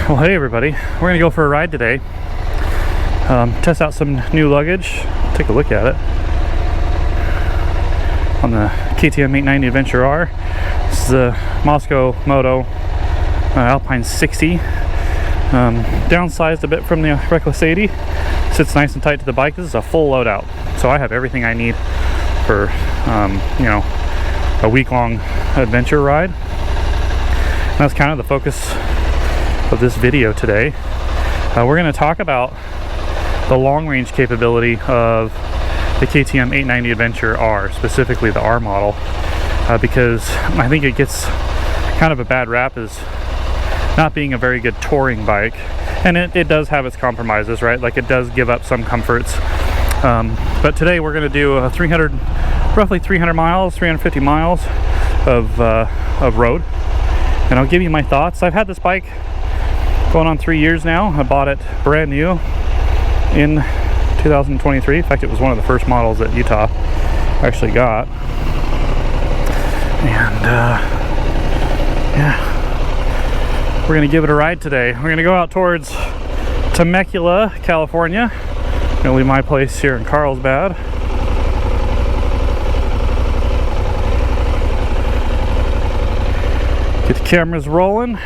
Well, hey everybody, we're gonna go for a ride today. Test out some new luggage, take a look at it on the KTM 890 Adventure R. This is the Moscow Moto Alpine 60. Downsized a bit from the Reckless 80. Sits nice and tight to the bike. This is a full loadout, so I have everything I need for a week-long adventure ride. And that's kind of the focus of this video today. We're going to talk about the long-range capability of the KTM 890 Adventure R, specifically the R model, because I think it gets kind of a bad rap as not being a very good touring bike, and it does have its compromises, right? Like, it does give up some comforts, but today we're going to do roughly 300 miles, 350 miles of road, and I'll give you my thoughts. I've had this bike going on 3 years now. I bought it brand new in 2023. In fact, it was one of the first models that Utah actually got. And yeah, we're gonna give it a ride today. We're gonna go out towards Temecula, California. Gonna leave my place here in Carlsbad. Get the cameras rolling.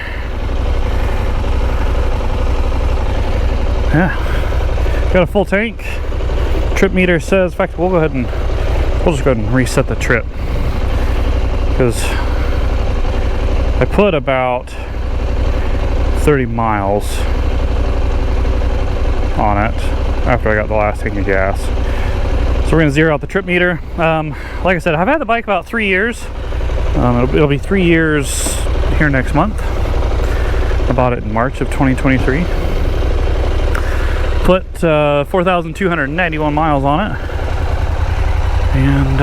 Yeah, got a full tank. Trip meter says, in fact, we'll just go ahead and reset the trip, because I put about 30 miles on it after I got the last tank of gas. So we're gonna zero out the trip meter. Like I said, I've had the bike about 3 years. It'll be 3 years here next month. I bought it in March of 2023. Put 4,291 miles on it, and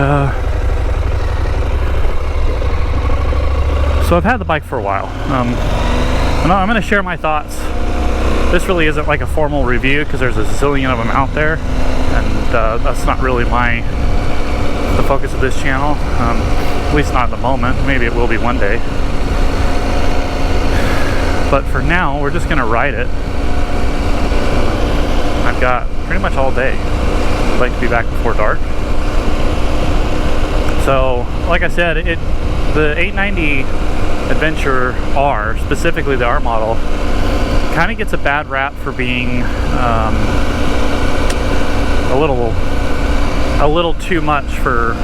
so I've had the bike for a while. And I'm going to share my thoughts. This really isn't like a formal review, because there's a zillion of them out there, and that's not really the focus of this channel, at least not at the moment. Maybe it will be one day, but for now we're just going to ride it. I've got pretty much all day. I'd like to be back before dark. So, like I said, the 890 Adventure R, specifically the R model, kind of gets a bad rap for being a little too much for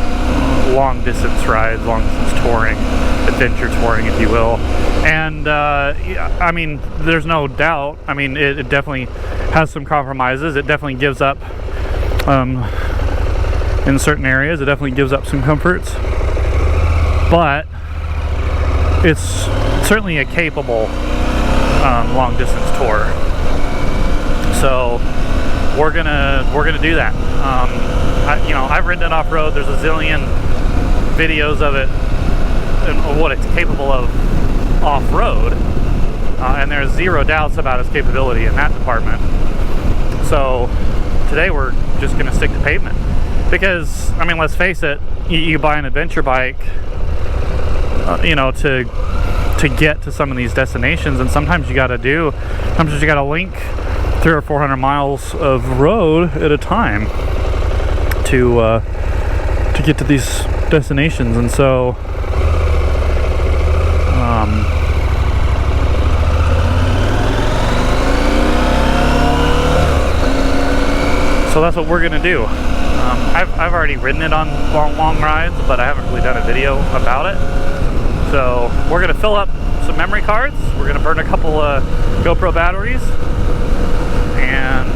long distance rides, long distance touring, adventure touring, if you will. And I mean, there's no doubt. I mean, it definitely has some compromises. It definitely gives up in certain areas. It definitely gives up some comforts, but it's certainly a capable long distance tour. So we're gonna do that. I've ridden it off road. There's a zillion videos of it and what it's capable of off road, and there's zero doubts about its capability in that department. So today we're just going to stick to pavement, because I mean, let's face it, you buy an adventure bike to get to some of these destinations, and sometimes you got to link 300 or 400 miles of road at a time to get to these destinations. And so so that's what we're gonna do. I've already ridden it on long rides, but I haven't really done a video about it. So we're gonna fill up some memory cards. We're gonna burn a couple of GoPro batteries, and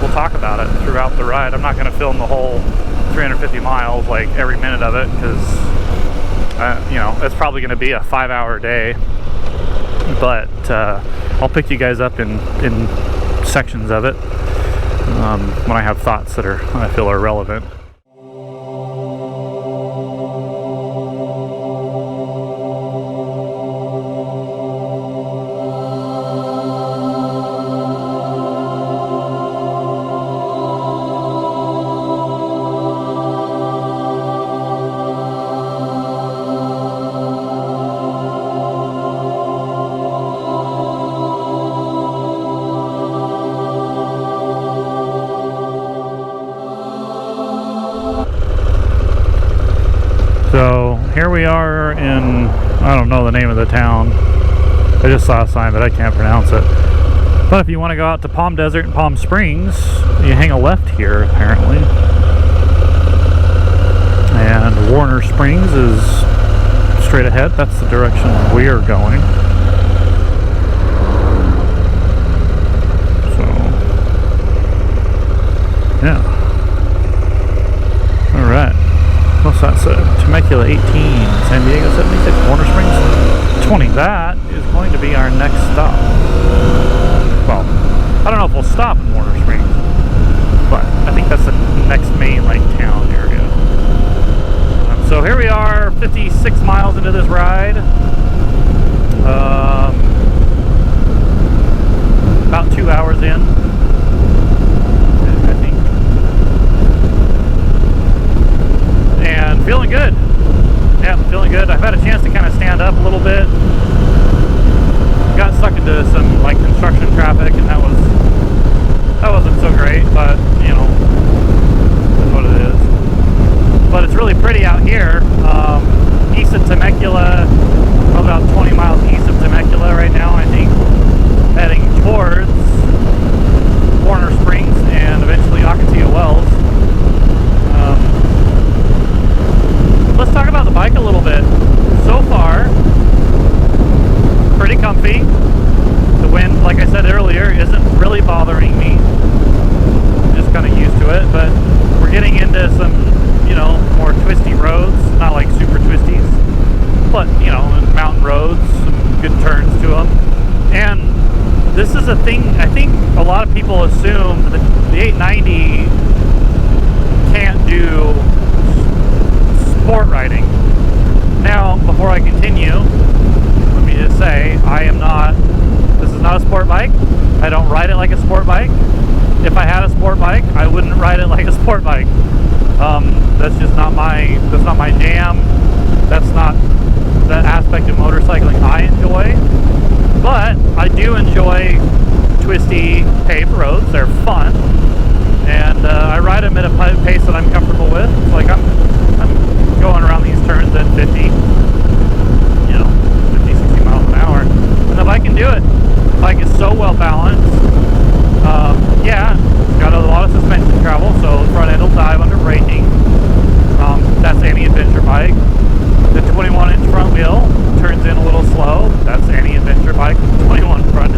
we'll talk about it throughout the ride. I'm not gonna film the whole 350 miles, like every minute of it, because it's probably going to be a 5-hour day, but I'll pick you guys up in sections of it when I have thoughts that I feel are relevant. here we are in, I don't know the name of the town. I just saw a sign, but I can't pronounce it. But if you want to go out to Palm Desert and Palm Springs, you hang a left here, apparently. And Warner Springs is straight ahead. That's the direction we are going. So, yeah. Alright. What's that say? Temecula 18, San Diego 76, Warner Springs 20. That is going to be our next stop. Well, I don't know if we'll stop in Warner Springs, but I think that's the next main like town area. So here we are, 56 miles into this ride. About 2 hours in, I think. And feeling good. Yeah, feeling good. I've had a chance to kind of stand up a little bit. Got stuck into some like construction traffic, and that wasn't so great, but you know, that's what it is. But it's really pretty out here. East of Temecula, about 20 miles east of Temecula right now, I think, heading towards Warner Springs and eventually Ocotillo Wells. Let's talk about the bike a little bit. So far, pretty comfy. The wind, like I said earlier, isn't really bothering me. I'm just kind of used to it, but we're getting into some, you know, more twisty roads, not like super twisties, but, you know, mountain roads, some good turns to them. And this is a thing, I think a lot of people assume that the 890 can't do sport riding. Now, before I continue, let me just say, this is not a sport bike. I don't ride it like a sport bike. If I had a sport bike, I wouldn't ride it like a sport bike. That's just not my jam. That's not the aspect of motorcycling I enjoy. But I do enjoy twisty paved roads. They're fun. And I ride them at a pace that I'm comfortable with. It's like I'm going around these turns at 50, you know, 50, 60 miles an hour. And the bike can do it. The bike is so well balanced. Yeah, got a lot of suspension travel, so the front end will dive under braking. That's any adventure bike. The 21-inch front wheel turns in a little slow. That's any adventure bike. 21-inch front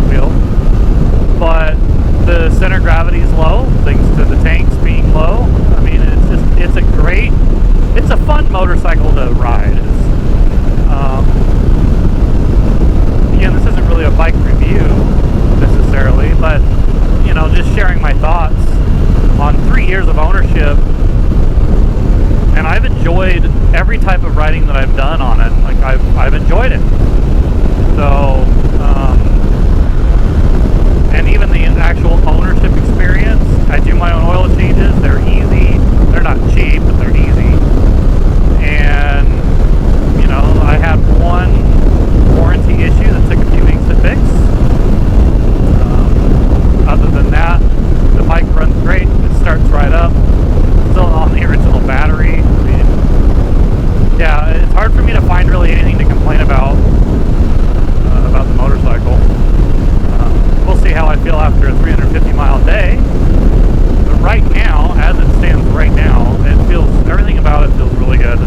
wheel. But the center gravity is low, thanks to the tanks being low. I mean, it's a fun motorcycle to ride. Again, this isn't really a bike review necessarily, but you know, just sharing my thoughts on 3 years of ownership, and I've enjoyed every type of riding that I've done on it. Like I've enjoyed it. So, and even the actual ownership experience, I do my own oil changes. They're easy. They're not cheap, but they're easy. And you know, I had one warranty issue that took a few weeks to fix. Other than that, the bike runs great. It starts right up. Still on the original battery. I mean, yeah, it's hard for me to find really anything to complain about the motorcycle. We'll see how I feel after a 350-mile day. But right now, as it stands right now, everything about it feels really good.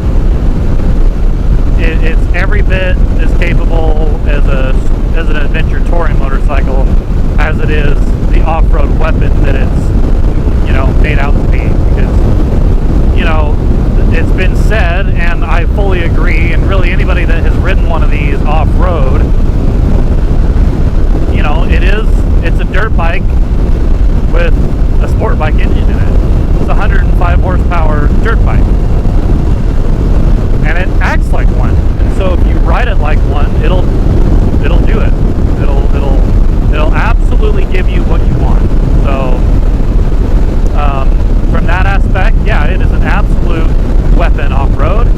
It's every bit as capable as an adventure touring motorcycle as it is the off-road weapon that it's, you know, made out to be. Because, you know, it's been said, and I fully agree, and really anybody that has ridden one of these off-road, you know, it's a dirt bike with a sport bike engine in it. It's a 105 horsepower dirt bike. And it acts like one. And so if you ride it like one, it'll do it. It'll absolutely give you what you want. So from that aspect, yeah, it is an absolute weapon off-road.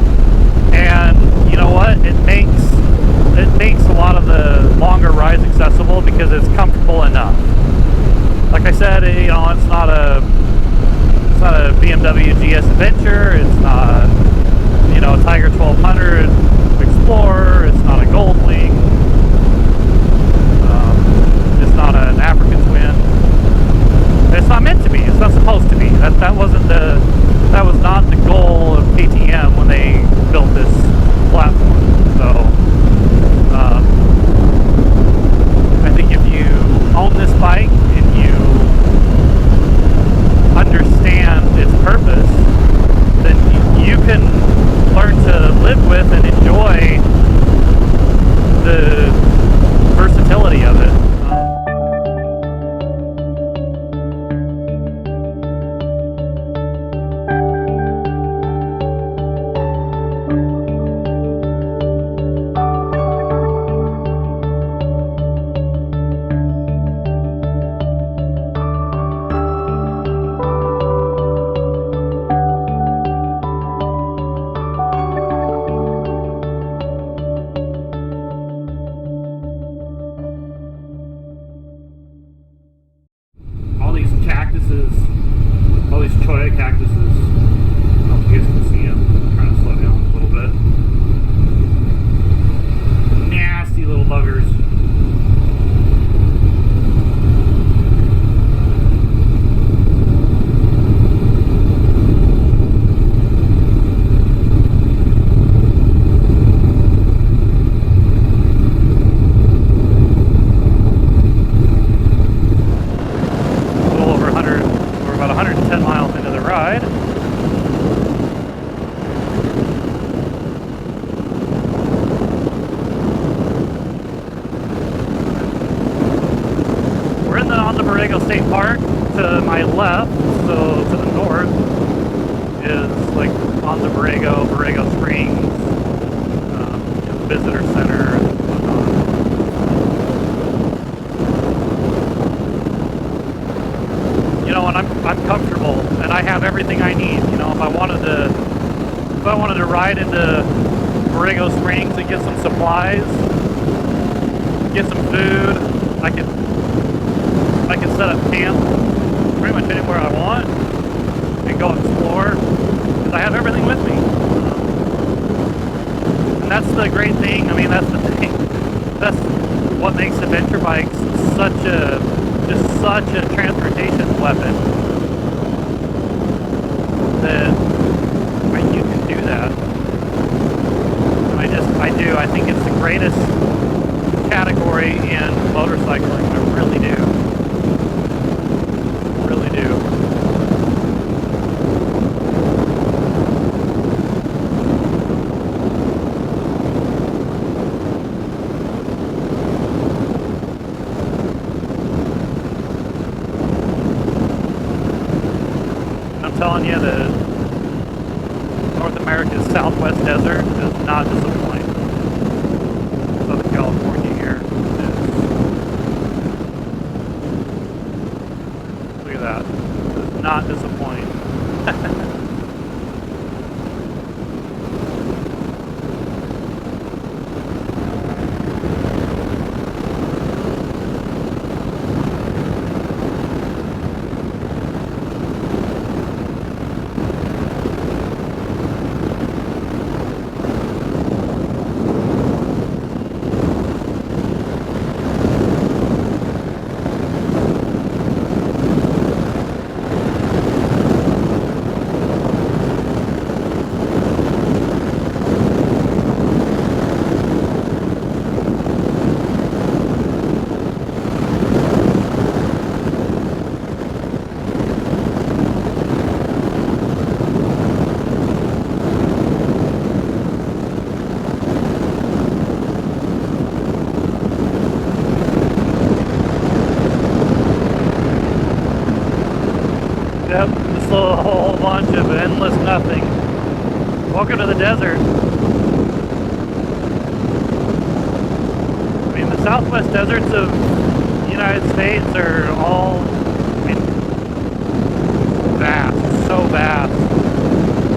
And you know what? It makes a lot of the longer rides accessible because it's comfortable enough. Like I said, you know, it's not a BMW GS Adventure. It's not, you you know, a Tiger 1200 Explorer. It's not a Goldwing. It's not an African Twin. It's not meant to be. It's not supposed to be. That was not the goal of KTM when they built this platform. So I think if you own this bike and you understand its purpose, then you can learn to live with and enjoy the versatility of it. All these cactuses, all these cholla cactuses, I don't know if you guys can see them. I'm trying to slow down a little bit. Nasty little buggers. About 110 miles into the ride. We're on the Borrego State Park. To my left, so to the north, is like on the Borrego Springs, visitor center and whatnot. You know, and I'm comfortable, and I have everything I need. You know, if I wanted to ride into Borrego Springs and get some supplies, get some food, I can set up camp pretty much anywhere I want and go explore because I have everything with me. And that's the great thing. I mean, that's the thing. That's what makes adventure bikes such a transportation weapon, that you can do that. I think it's the greatest category in motorcycling. I really do. Really do. I'm telling you, the North America's Southwest desert does not disappoint. Southern California here is. Look at that. Does not disappoint. Yep, just a whole bunch of endless nothing. Welcome to the desert. I mean, the southwest deserts of the United States are all, I mean, vast, so vast.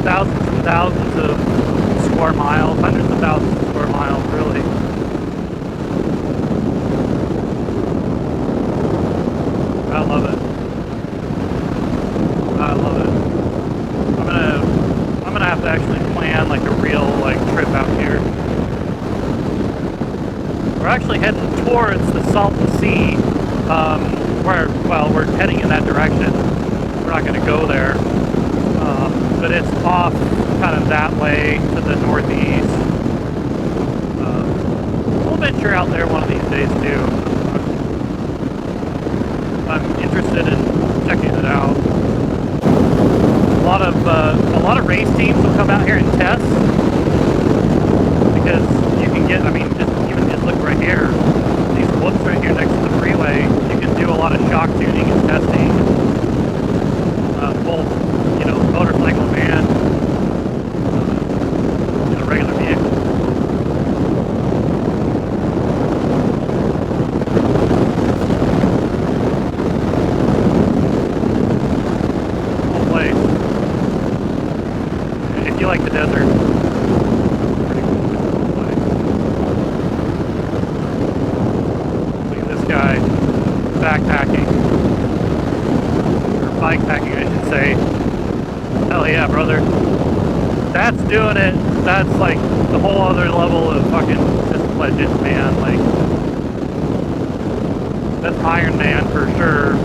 Thousands and thousands of square miles, hundreds of thousands of square miles, really. I love it. I love it. I'm gonna have to actually plan like a real We're actually heading towards the Salton Sea, well, we're heading in that direction. We're not going to go there, but it's off kind of that way to the northeast. We'll venture out there one of these days too. I'm interested in checking it out. A lot of race teams will come out here and test, because you can get, I mean, just look right here, these whoops right here next to the freeway, you can do a lot of shock tuning and testing, both, you know, motorcycle and in a regular vehicle. Whole place. If you like the desert. Pretty cool place. Look at this guy backpacking. Or bikepacking, I should say. Hell yeah, brother. That's doing it. That's like the whole other level of fucking just legend, man. Like, that's Iron Man for sure.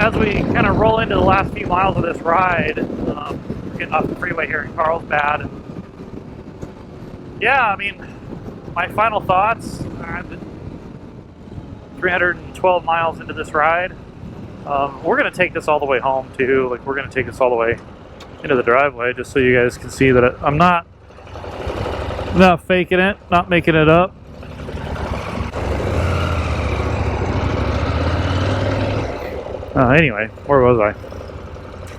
As we kind of roll into the last few miles of this ride, getting off the freeway here in Carlsbad, and yeah, I mean, my final thoughts, 312 miles into this ride, we're going to take this all the way home too. Like, we're going to take this all the way into the driveway, just so you guys can see that I'm not faking it, not making it up. Anyway, where was I?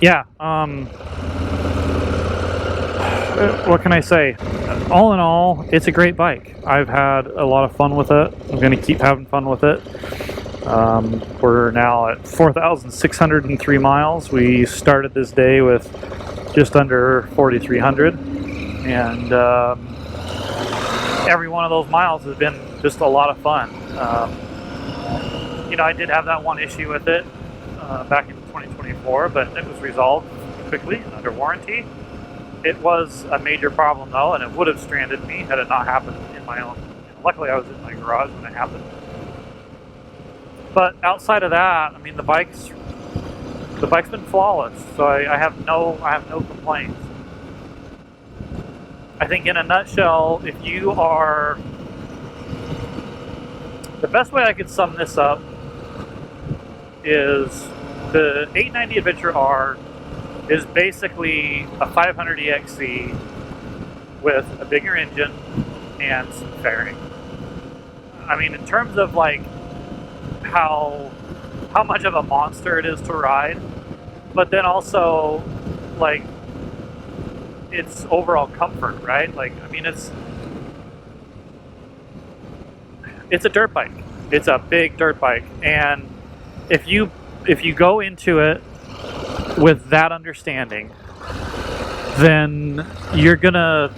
Yeah, what can I say? All in all, it's a great bike. I've had a lot of fun with it. I'm going to keep having fun with it. We're now at 4,603 miles. We started this day with just under 4,300. And every one of those miles has been just a lot of fun. You know, I did have that one issue with it back in 2024, but it was resolved quickly and under warranty. It was a major problem though, and it would have stranded me had it not happened in my own. Luckily, I was in my garage when it happened. But outside of that, I mean, the bike's been flawless, so I have no complaints. I think in a nutshell, if you are, the best way I could sum this up is the 890 Adventure R is basically a 500 EXC with a bigger engine and some fairing. I mean, in terms of like how much of a monster it is to ride, but then also like its overall comfort, right? Like, I mean, it's a dirt bike. It's a big dirt bike, and if you go into it with that understanding, then you're gonna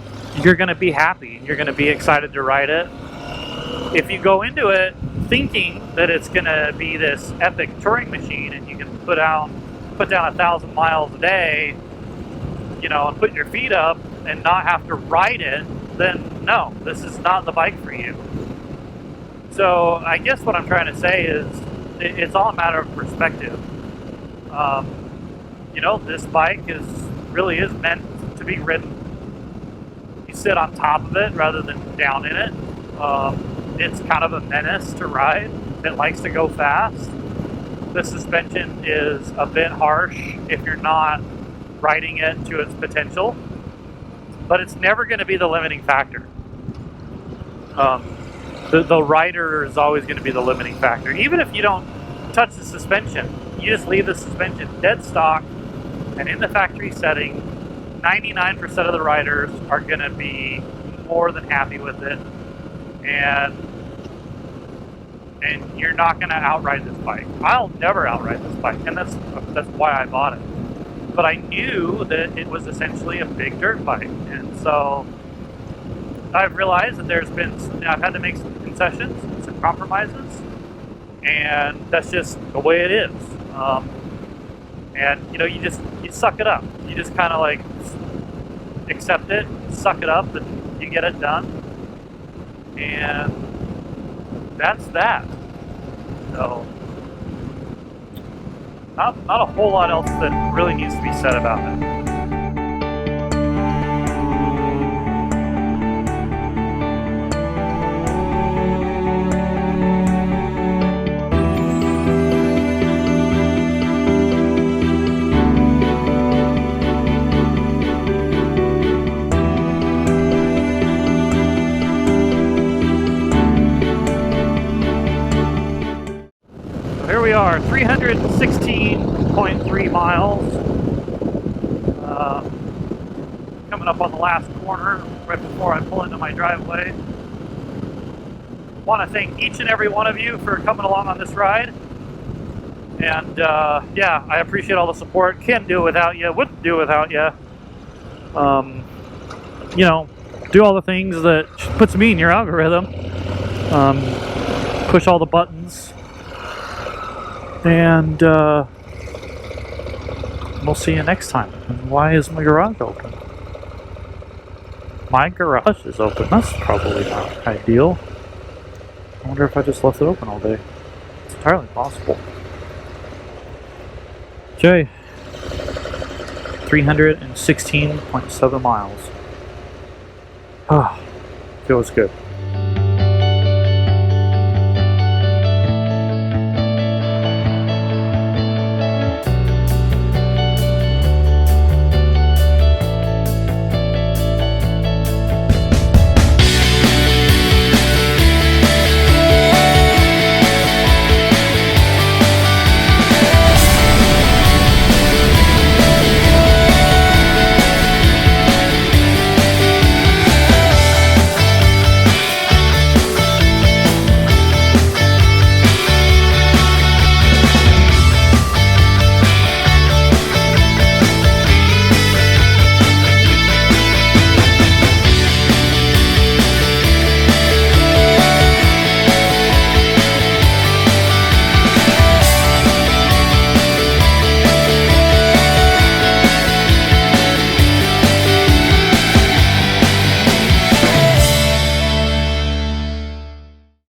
be happy and you're gonna be excited to ride it. If you go into it thinking that it's gonna be this epic touring machine and you can put down 1,000 miles a day, you know, and put your feet up and not have to ride it, then no, this is not the bike for you. So I guess what I'm trying to say is, it's all a matter of perspective. You know, this bike really is meant to be ridden. You sit on top of it rather than down in it. It's kind of a menace to ride. It likes to go fast. The suspension is a bit harsh if you're not riding it to its potential, but it's never going to be the limiting factor. The rider is always going to be the limiting factor. Even if you don't touch the suspension, you just leave the suspension dead stock and in the factory setting, 99% of the riders are going to be more than happy with it, and you're not going to outride this bike. I'll never outride this bike, and that's why I bought it. But I knew that it was essentially a big dirt bike, and so I've realized that I've had to make some concessions, some compromises, and that's just the way it is. And you know, you suck it up. You just kind of like accept it, suck it up, and you get it done. And that's that. So, not a whole lot else that really needs to be said about it. Here we are, 316.3 miles. Coming up on the last corner right before I pull into my driveway. Want to thank each and every one of you for coming along on this ride. And yeah, I appreciate all the support. Can't do it without you. Wouldn't do it without you. You know, do all the things that puts me in your algorithm. Push all the buttons. And we'll see you next time. And why is my garage open? My garage is open. That's probably not ideal. I wonder if I just left it open all day. It's entirely possible. Okay. 316.7 miles. Ah, feels good.